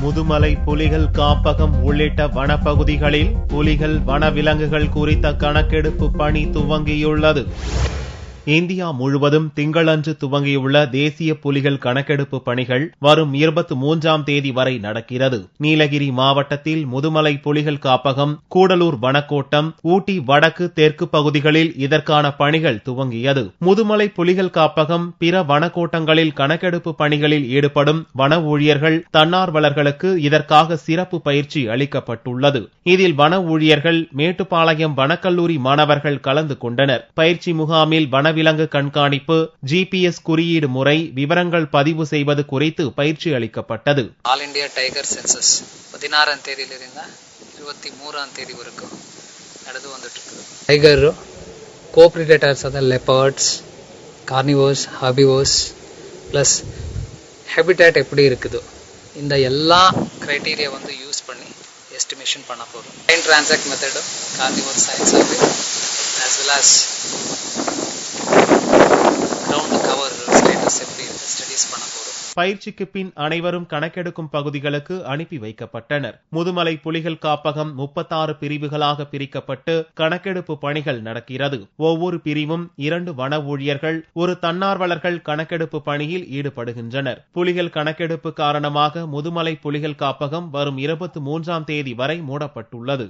முதுமலை புலிகள் காப்பகம் உள்ளிட்ட வனப்பகுதிகளில் புலிகள் வனவிலங்குகள் குறித்த கணக்கெடுப்பு பணி துவங்கியுள்ளது. இந்தியா முழுவதும் திங்களன்று துவங்கியுள்ள தேசிய புலிகள் கணக்கெடுப்பு பணிகள் வரும் 23ஆம் தேதி வரை நடக்கிறது. நீலகிரி மாவட்டத்தில் முதுமலை புலிகள் காப்பகம், கூடலூர் வனக்கோட்டம், ஊட்டி வடக்கு தெற்கு பகுதிகளில் இதற்கான பணிகள் துவங்கியது. முதுமலை புலிகள் காப்பகம், பிற வனக்கோட்டங்களில் கணக்கெடுப்பு பணிகளில் ஈடுபடும் வன ஊழியர்கள், தன்னார்வலர்களுக்கு இதற்காக சிறப்பு பயிற்சி அளிக்கப்பட்டுள்ளது. இதில் வன ஊழியர்கள், மேட்டுப்பாளையம் வனக்கல்லூரி மாணவர்கள் கலந்து கொண்டனர். பயிற்சி முகாமில் வனவிலங்கு கண்காணிப்பு, GPS குறியீடு முறை, விவரங்கள் பதிவு செய்வது குறித்து பயிற்சி அளிக்கப்பட்டது. ஆல் இண்டியா டைகர் சென்சஸ் 16ஆம் தேதியிலிருந்து 23ஆம் தேதி வரைக்கும் நடந்து வந்துட்டு இருக்கு. டைகர் கோப்ரிடேட்டர்ஸ் அதாவது லெப்பர்ட்ஸ், கார்னிவோர்ஸ், ஹார்பிவோர்ஸ் பிளஸ் ஹேபிட்டாட் எப்படி இருக்குது, இந்த எல்லா கிரைட்டீரியா யூஸ் பண்ணி எஸ்டிமேஷன் பண்ண போறோம். Line transact method, carnivore science survey as well as ground cover status எப்படி ஸ்டடீஸ் பண்ண போறோம். பயிற்சிக்கு பின் அனைவரும் கணக்கெடுக்கும் பகுதிகளுக்கு அனுப்பி வைக்கப்பட்டனர். முதுமலை புலிகள் காப்பகம் 36 பிரிவுகளாக பிரிக்கப்பட்டு கணக்கெடுப்பு பணிகள் நடக்கிறது. ஒவ்வொரு பிரிவும் 2 வன ஊழியர்கள், 1 தன்னார்வலர்கள் கணக்கெடுப்பு பணியில் ஈடுபடுகின்றனர். புலிகள் கணக்கெடுப்பு காரணமாக முதுமலை புலிகள் காப்பகம் வரும் 23ஆம் தேதி வரை மூடப்பட்டுள்ளது.